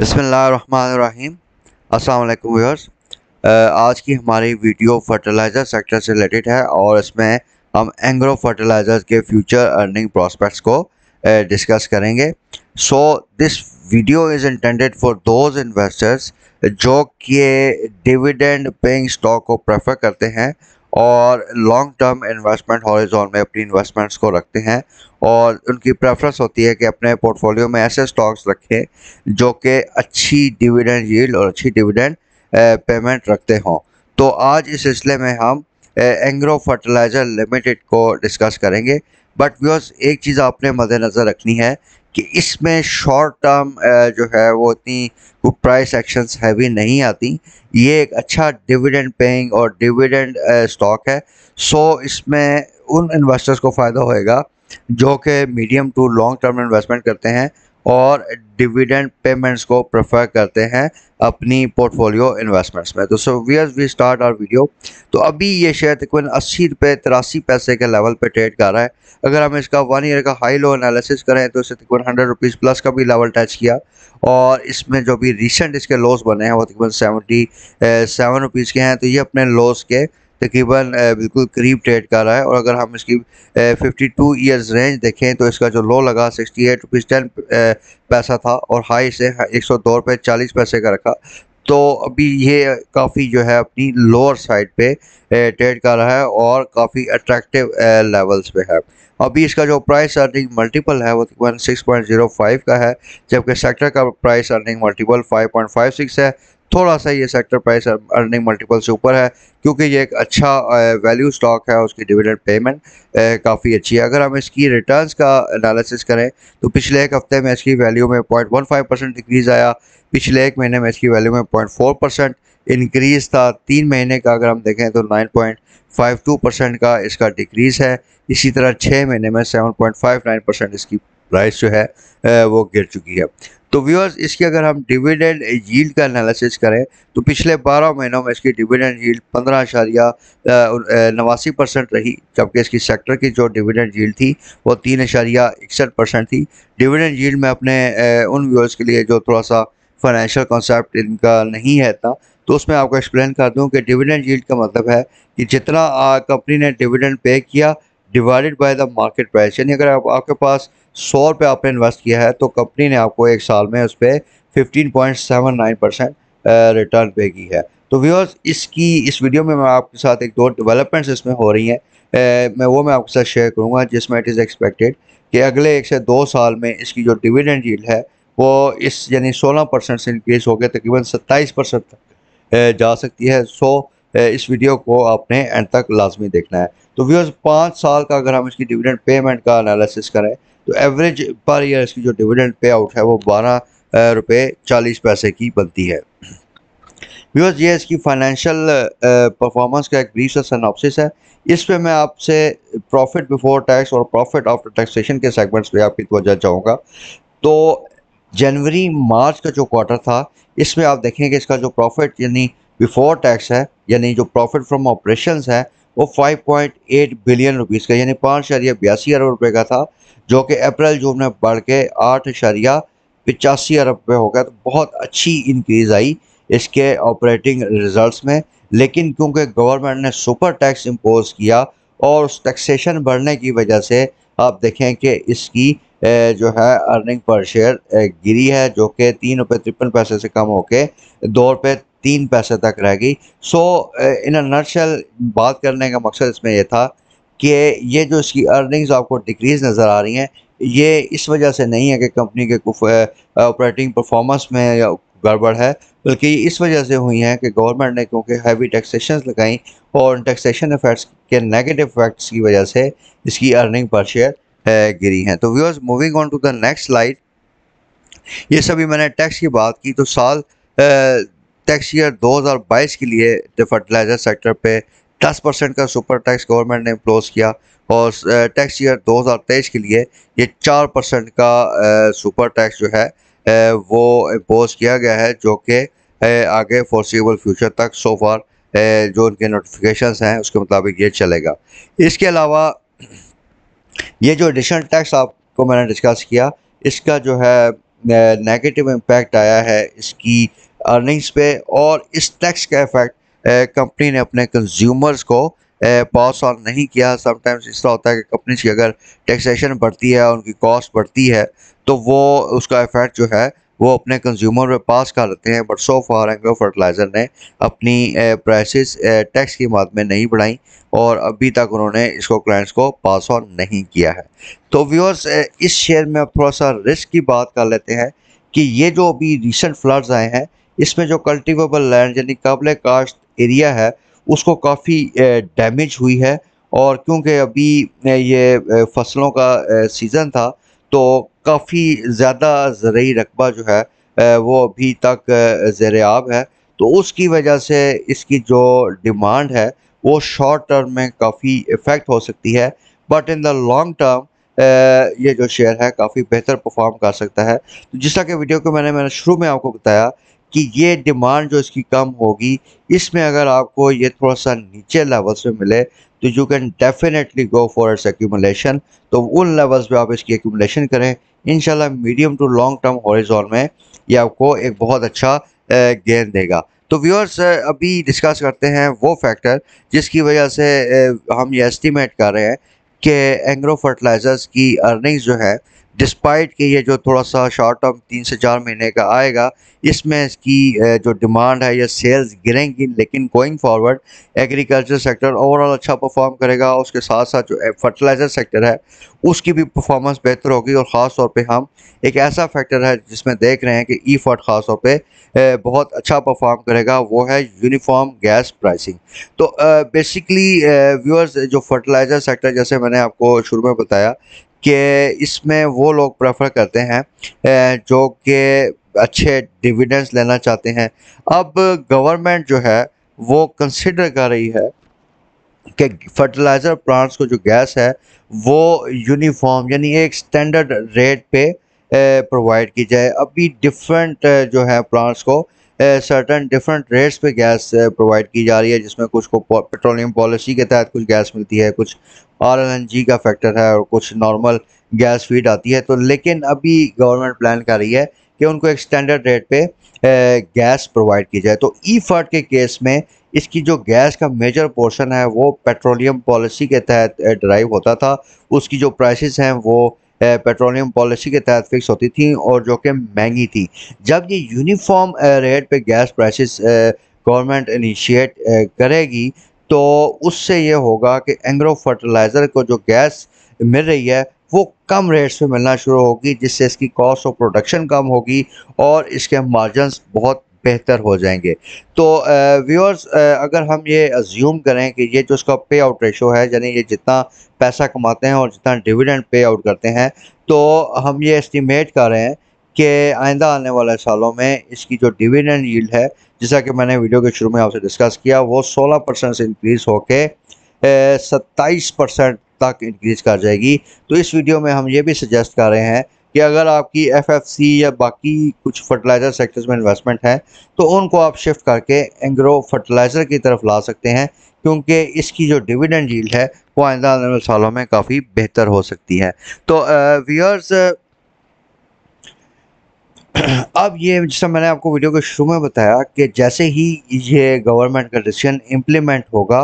बिस्मिल्लाहिर्रहमानिर्रहीम। अस्सलाम वालेकुम व्यूअर्स। आज की हमारी वीडियो फर्टिलाइज़र सेक्टर से रिलेटेड है और इसमें हम एग्रो फर्टिलाइज़र्स के फ्यूचर अर्निंग प्रॉस्पेक्ट्स को डिस्कस करेंगे। So this video is intended for those investors जो कि डिविडेंड पेइंग स्टॉक को प्रेफर करते हैं और लॉन्ग टर्म इन्वेस्टमेंट हॉरिजॉन में अपनी इन्वेस्टमेंट्स को रखते हैं और उनकी प्रेफरेंस होती है कि अपने पोर्टफोलियो में ऐसे स्टॉक्स रखें जो कि अच्छी डिविडेंड यील्ड और अच्छी डिविडेंड पेमेंट रखते हों। तो आज इस सिलसिले में हम एग्रो फर्टिलाइज़र लिमिटेड को डिस्कस करेंगे। बट व्यूअर्स, एक चीज़ आपने मद्देनज़र रखनी है कि इसमें शॉर्ट टर्म जो है वो इतनी प्राइस एक्शंस हैवी नहीं आती। ये एक अच्छा डिविडेंड पेइंग और डिविडेंड स्टॉक है। सो इसमें उन इन्वेस्टर्स को फ़ायदा होएगा जो कि medium to long term investment करते हैं और डिविडेंड पेमेंट्स को प्रेफर करते हैं अपनी पोर्टफोलियो इन्वेस्टमेंट्स में। तो so we start our video. तो अभी ये शेयर तकरीबन 80 रुपये 83 पैसे के लेवल पे ट्रेड कर रहा है। अगर हम इसका 1 ईयर का हाई लो एनालिसिस करें तो इसे तकरीबन 100 रुपीज़ प्लस का भी लेवल टच किया और इसमें जो भी रिसेंट इसके लॉस बने हैं वो तकरीबन 77 रुपीज़ के हैं। तो ये अपने लॉस के तकरीबन बिल्कुल करीब ट्रेड कर रहा है। और अगर हम इसकी 52 ईयर्स रेंज देखें तो इसका जो लो लगा 68 रुपीज़ 10 पैसा था और हाई से 102 रुपये 40 पैसे का रखा। तो अभी ये काफ़ी जो है अपनी लोअर साइड पे ट्रेड कर रहा है और काफ़ी अट्रैक्टिव लेवल्स पे है। अभी इसका जो प्राइस अर्निंग मल्टीपल है वो तकरीबन 6.05 का है, जबकि सेक्टर का प्राइस अर्निंग मल्टीपल 5.56 है। थोड़ा सा ये सेक्टर प्राइस अर्निंग मल्टीपल से ऊपर है क्योंकि ये एक अच्छा वैल्यू स्टॉक है। उसकी डिविडेंड पेमेंट काफ़ी अच्छी है। अगर हम इसकी रिटर्न्स का एनालिसिस करें तो पिछले एक हफ्ते में इसकी वैल्यू में 0.15% डिक्रीज़ आया। पिछले एक महीने में इसकी वैल्यू में 0.4% इंक्रीज़ था। 3 महीने का अगर हम देखें तो 9.52% का इसका डिक्रीज़ है। इसी तरह 6 महीने में 7.59% इसकी प्राइस जो है वो गिर चुकी है। तो व्यूअर्स, इसकी अगर हम डिविडेंड यील्ड का एनालिसिस करें तो पिछले 12 महीनों में इसकी डिविडेंड यील्ड 15.89% रही, जबकि इसकी सेक्टर की जो डिविडेंड यील्ड थी वो 3.61% थी। डिविडेंड यील्ड में अपने उन व्यूअर्स के लिए जो थोड़ा सा फाइनेंशियल कॉन्सेप्ट इनका नहीं है इतना, तो उसमें आपको एक्सप्लेन कर दूं कि डिविडेंड यील्ड का मतलब है कि जितना कंपनी ने डिविडेंड पे किया divided by the market price. यानी अगर आपके पास 100 रुपये आपने इन्वेस्ट किया है तो कंपनी ने आपको एक साल में उस पर 15.79% रिटर्न पे की है। तो व्यूअर्स, इस वीडियो में मैं आपके साथ एक दो डेवलपमेंट्स इसमें हो रही हैं, मैं आपके साथ शेयर करूँगा, जिसमें इट इज़ एक्सपेक्टेड कि अगले 1 से 2 साल में इसकी जो डिविडेंड यील्ड है वो इस यानी 16% से इंक्रीज होकर तकरीबन 27% तक जा सकती है। सो इस वीडियो को आपने एंड तक लाजमी देखना है। तो व्यूअर्स, 5 साल का अगर हम इसकी डिविडेंड पेमेंट का एनालिसिस करें तो एवरेज पर ईयर इसकी जो डिविडेंड पे आउट है वो 12 रुपये 40 पैसे की बनती है। व्यूअर्स, ये इसकी फाइनेंशियल परफॉर्मेंस का एक ब्रीफ सा सिनॉप्सिस है। इस पे मैं आपसे प्रॉफिट बिफोर टैक्स और प्रॉफिट आफ्टर टैक्सेशन के सेगमेंट्स पे आपकी तवज्जो चाहूँगा। तो जनवरी मार्च का जो क्वार्टर था इसमें आप देखेंगे इसका जो प्रॉफिट यानी बिफोर टैक्स है, यानी जो प्रॉफिट फ्रॉम ऑपरेशंस है वो 5.8 बिलियन रुपीज़ का यानी 5.82 अरब रुपए का था, जो कि अप्रैल जून में बढ़ के 8.85 अरब रुपये हो गया। तो बहुत अच्छी इंक्रीज़ आई इसके ऑपरेटिंग रिजल्ट्स में। लेकिन क्योंकि गवर्नमेंट ने सुपर टैक्स इम्पोज किया और उस टैक्सेशन बढ़ने की वजह से आप देखें कि इसकी जो है अर्निंग पर शेयर गिरी है, जो कि 3.53 रुपये से कम होके 2.03 रुपये तक रह गई। सो इन अ नटशेल बात करने का मकसद इसमें यह था कि ये जो इसकी अर्निंग्स आपको डिक्रीज़ नज़र आ रही हैं, ये इस वजह से नहीं है कि कंपनी के ऑपरेटिंग परफॉर्मेंस में या गड़बड़ है, बल्कि इस वजह से हुई हैं कि गवर्नमेंट ने क्योंकि हैवी टैक्सेशन लगाई और टैक्सेशन इफेक्ट्स के नेगेटिव इफेक्ट्स की वजह से इसकी अर्निंग पर शेयर गिरी हैं। तो viewers, moving on to the next slide. ये सभी मैंने टैक्स की बात की तो साल टैक्स ईयर 2022 के लिए फर्टिलाइजर सेक्टर पे 10% का सुपर टैक्स गवर्नमेंट ने इम्पोज किया और टैक्स ईयर 2023 के लिए ये 4% का सुपर टैक्स जो है वो इम्पोज किया गया है, जो कि आगे फोर्सिबल फ्यूचर तक सो फार जो उनके नोटिफिकेशंस हैं उसके मुताबिक ये चलेगा। इसके अलावा ये जो एडिशनल टैक्स आपको मैंने डिस्कस किया, इसका जो है नेगेटिव इम्पैक्ट आया है इसकी अर्निंग्स पे, और इस टैक्स का इफेक्ट कंपनी ने अपने कंज्यूमर्स को पास ऑन नहीं किया। समटाइम्स इस तरह होता है कि कंपनीज की अगर टैक्सेशन बढ़ती है, उनकी कॉस्ट बढ़ती है, तो वो उसका इफेक्ट जो है वो अपने कंज्यूमर पे पास कर देते हैं। But so far agro fertiliser ने अपनी प्राइसेस टैक्स की मद में नहीं बढ़ाई, और अभी तक उन्होंने इसको क्लाइंट्स को पास ऑन नहीं किया है। तो व्यूअर्स, इस शेयर में अब थोड़ा सा रिस्क की बात कर लेते हैं कि ये जो अभी रिसेंट फ्लड्स आए हैं, इसमें जो कल्टिवेबल लैंड यानी काबिल काश्त एरिया है उसको काफ़ी डैमेज हुई है। और क्योंकि अभी ये फसलों का सीज़न था, तो काफ़ी ज़्यादा ज़रूरी रकबा जो है वो अभी तक ज़ेर आब है। तो उसकी वजह से इसकी जो डिमांड है वो शॉर्ट टर्म में काफ़ी इफ़ेक्ट हो सकती है, but in the long term ये जो शेयर है काफ़ी बेहतर परफॉर्म कर सकता है। तो जिस तरह के वीडियो को मैंने शुरू में आपको बताया कि ये डिमांड जो इसकी कम होगी, इसमें अगर आपको ये थोड़ा सा नीचे लेवल्स में मिले तो you can definitely go for its accumulation. तो उन लेवल्स पे आप इसकी एक्यूमुलेशन करें, इंशाल्लाह medium to long term horizon में ये आपको एक बहुत अच्छा गेन देगा। तो व्यूअर्स, अभी डिस्कस करते हैं वो फैक्टर जिसकी वजह से हम ये एस्टिमेट कर रहे हैं कि एग्रो फर्टिलाइज़र्स की अर्निंग्स जो है, डिस्पाइट कि ये जो थोड़ा सा शॉर्ट टर्म 3 से 4 महीने का आएगा, इसमें इसकी जो डिमांड है या सेल्स गिरेंगी, लेकिन going forward agriculture sector overall अच्छा परफॉर्म करेगा। उसके साथ साथ जो फर्टिलाइज़र सेक्टर है उसकी भी परफॉर्मेंस बेहतर होगी, और ख़ास तौर पे हम एक ऐसा फैक्टर है जिसमें देख रहे हैं कि ई फर्ट ख़ास तौर पे बहुत अच्छा परफॉर्म करेगा, वो है यूनिफॉर्म गैस प्राइसिंग। तो बेसिकली व्यूअर्स, जो फर्टिलाइज़र सेक्टर जैसे मैंने आपको शुरू में बताया कि इसमें वो लोग प्रेफर करते हैं जो कि अच्छे डिविडेंड्स लेना चाहते हैं। अब गवर्नमेंट जो है वो कंसिडर कर रही है कि फर्टिलाइज़र प्लांट्स को जो गैस है वो यूनिफॉर्म यानी एक स्टैंडर्ड रेट पे प्रोवाइड की जाए। अभी डिफरेंट जो है प्लांट्स को सर्टन डिफरेंट रेट्स पे गैस प्रोवाइड की जा रही है, जिसमें कुछ को पेट्रोलियम पॉलिसी के तहत कुछ गैस मिलती है, कुछ आरएलएनजी का फैक्टर है, और कुछ नॉर्मल गैस फीड आती है। तो लेकिन अभी गवर्नमेंट प्लान कर रही है कि उनको एक स्टैंडर्ड रेट पे गैस प्रोवाइड की जाए। तो ई फर्ट के केस में इसकी जो गैस का मेजर पोर्शन है वो पेट्रोलियम पॉलिसी के तहत ड्राइव होता था। उसकी जो प्राइसेस हैं वो पेट्रोलियम पॉलिसी के तहत फिक्स होती थी, और जो कि महंगी थी। जब ये यूनिफॉर्म रेट पे गैस प्राइसेस गवर्नमेंट इनिशिएट करेगी, तो उससे ये होगा कि एग्रो फर्टिलाइज़र को जो गैस मिल रही है वो कम रेट्स में मिलना शुरू होगी, जिससे इसकी कॉस्ट ऑफ प्रोडक्शन कम होगी और इसके मार्जिन्स बहुत बेहतर हो जाएंगे। तो व्यूअर्स, अगर हम ये अज्यूम करें कि ये जो इसका पे आउट रेशो है, यानी ये जितना पैसा कमाते हैं और जितना डिविडेंड पे आउट करते हैं, तो हम ये एस्टिमेट कर रहे हैं कि आइंदा आने वाले सालों में इसकी जो डिविडेंड यील्ड है, जैसा कि मैंने वीडियो के शुरू में आपसे डिस्कस किया, वो 16% से इंक्रीज़ होके 27% तक इंक्रीज़ कर जाएगी। तो इस वीडियो में हम ये भी सजेस्ट कर रहे हैं कि अगर आपकी एफएफसी या बाकी कुछ फर्टिलाइज़र सेक्टर्स में इन्वेस्टमेंट है, तो उनको आप शिफ्ट करके एग्रो फर्टिलाइज़र की तरफ ला सकते हैं, क्योंकि इसकी जो डिविडेंड यील्ड है वो आइंदा आने वाले सालों में काफ़ी बेहतर हो सकती है। तो व्यूअर्स, अब ये जैसा मैंने आपको वीडियो के शुरू में बताया कि जैसे ही ये गवर्नमेंट का डिसीजन इम्प्लीमेंट होगा,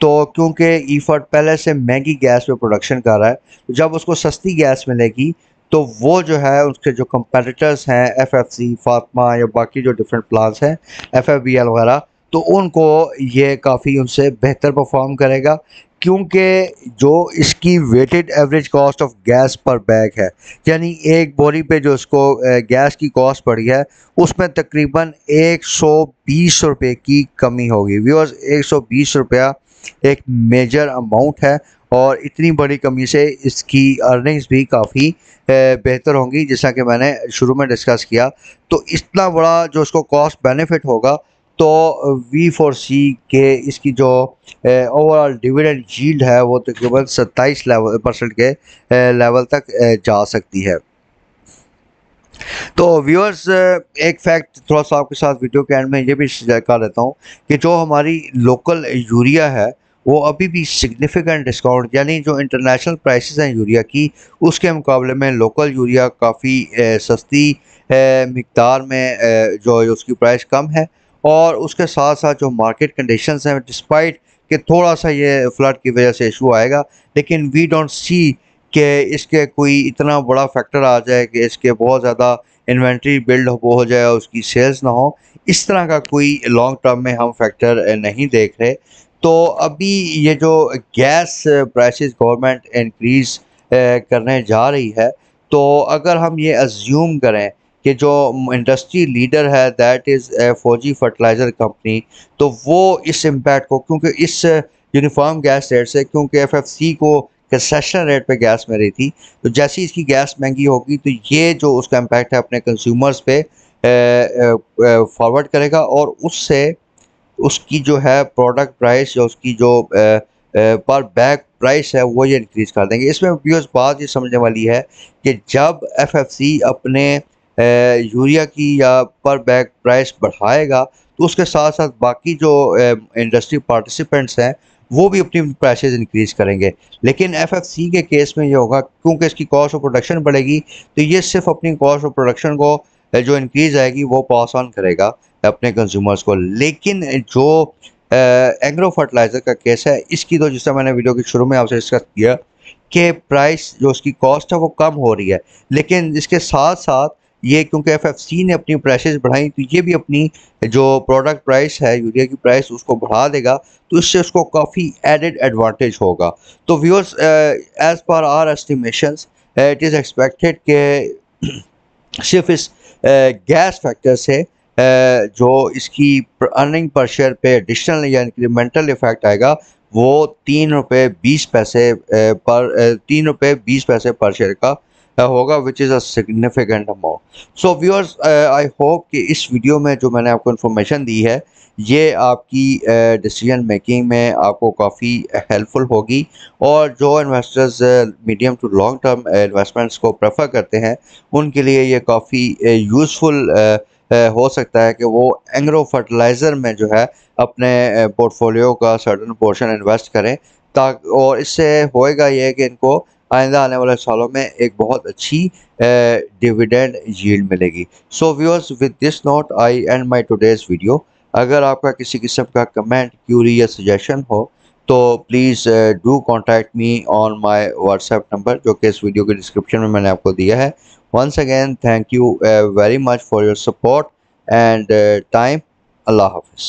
तो क्योंकि ईफर्ट पहले से महंगी गैस पे प्रोडक्शन कर रहा है, तो जब उसको सस्ती गैस मिलेगी, तो वो जो है उसके जो कंपेटिटर्स हैं एफएफसी, फातिमा या बाकी जो डिफरेंट प्लांट्स हैं एफएफबीएल वगैरह, तो उनको ये काफ़ी उनसे बेहतर परफॉर्म करेगा, क्योंकि जो इसकी weighted average cost of gas पर बैग है, यानी एक बोरी पे जो उसको गैस की कॉस्ट पड़ी है, उसमें तकरीबन 120 रुपये की कमी होगी। व्यूअर्स, 120 रुपया एक मेजर अमाउंट है, और इतनी बड़ी कमी से इसकी अर्निंग्स भी काफ़ी बेहतर होंगी, जैसा कि मैंने शुरू में डिस्कस किया। तो इतना बड़ा जो उसको कॉस्ट बेनिफिट होगा, तो वी फोर सी के इसकी जो ओवरऑल डिविडेंड यील्ड है वो तकरीबन 27% के लेवल तक जा सकती है। तो व्यूअर्स, एक फैक्ट थोड़ा सा आपके साथ वीडियो के एंड में ये भी शेयर कर देता हूँ कि जो हमारी लोकल यूरिया है वो अभी भी सिग्निफिकेंट डिस्काउंट, यानी जो इंटरनेशनल प्राइसेस हैं यूरिया की, उसके मुकाबले में लोकल यूरिया काफ़ी सस्ती मिकदार में जो है उसकी प्राइस कम है। और उसके साथ साथ जो मार्केट कंडीशंस हैं, डिस्पाइट कि थोड़ा सा ये फ्लड की वजह से इशू आएगा, लेकिन वी डोंट सी कि इसके कोई इतना बड़ा फैक्टर आ जाए कि इसके बहुत ज़्यादा इन्वेंट्री बिल्ड हो जाए और उसकी सेल्स ना हो। इस तरह का कोई लॉन्ग टर्म में हम फैक्टर नहीं देख रहे। तो अभी ये जो गैस प्राइसेस गवर्नमेंट इंक्रीज करने जा रही है, तो अगर हम ये अज्यूम करें कि जो इंडस्ट्री लीडर है दैट इज़ फौजी फर्टिलाइज़र कंपनी, तो वो इस इम्पैक्ट को, क्योंकि इस यूनिफॉर्म गैस रेट से, क्योंकि एफएफसी को कंसेशनल रेट पे गैस मिल रही थी, तो जैसे ही इसकी गैस महंगी होगी तो ये जो उसका इम्पैक्ट है अपने कंज्यूमर्स पे फॉरवर्ड करेगा, और उससे उसकी जो है प्रोडक्ट प्राइस या उसकी जो पर बैग प्राइस है वो ये इंक्रीज कर देंगे। इसमें व्यूअर्स बात ये समझने वाली है कि जब एफएफसी अपने यूरिया की या पर बैग प्राइस बढ़ाएगा, तो उसके साथ साथ बाकी जो इंडस्ट्री पार्टिसिपेंट्स हैं वो भी अपनी प्राइसेस इंक्रीज करेंगे। लेकिन एफएफसी के केस में ये होगा, क्योंकि इसकी कॉस्ट ऑफ प्रोडक्शन बढ़ेगी, तो ये सिर्फ अपनी कॉस्ट ऑफ प्रोडक्शन को जो इंक्रीज आएगी वो पास ऑन करेगा अपने कंज्यूमर्स को। लेकिन जो एग्रो फर्टिलाइज़र का केस है, इसकी तो जिस तरह मैंने वीडियो के शुरू में आपसे डिस्कस किया कि प्राइस जो उसकी कॉस्ट है वो कम हो रही है, लेकिन इसके साथ साथ ये क्योंकि एफएफसी ने अपनी प्राइसेस बढ़ाई, तो ये भी अपनी जो प्रोडक्ट प्राइस है यूरिया की प्राइस उसको बढ़ा देगा, तो इससे उसको काफ़ी एडेड एडवांटेज होगा। तो viewers, as per our estimations it is expected कि सिर्फ इस गैस फैक्टर से जो इसकी अर्निंग पर शेयर पे एडिशनल या इंक्रीमेंटल इफेक्ट आएगा, वो ₹3.20 पर ₹3.20 पर शेयर का होगा, which is a significant amount. So viewers, I hope कि इस वीडियो में जो मैंने आपको इन्फॉर्मेशन दी है ये आपकी डिसीजन मेकिंग में आपको काफ़ी हेल्पफुल होगी। और जो investors medium to long term investments को प्रेफर करते हैं, उनके लिए ये काफ़ी यूज़फुल हो सकता है कि वो एग्रो फर्टिलाइज़र में जो है अपने पोर्टफोलियो का सर्टेन पोर्शन इन्वेस्ट करें, ताकि और इससे होएगा ये कि इनको आइंदा आने वाले सालों में एक बहुत अच्छी डिविडेंड यील्ड मिलेगी। So viewers, with this note I and my today's video. अगर आपका किसी किस्म का कमेंट, क्यूरी या सजेशन हो, तो please do contact me on my WhatsApp number, जो कि इस वीडियो के डिस्क्रिप्शन में मैंने आपको दिया है। Once again, thank you very much for your support and time. Allah Hafiz.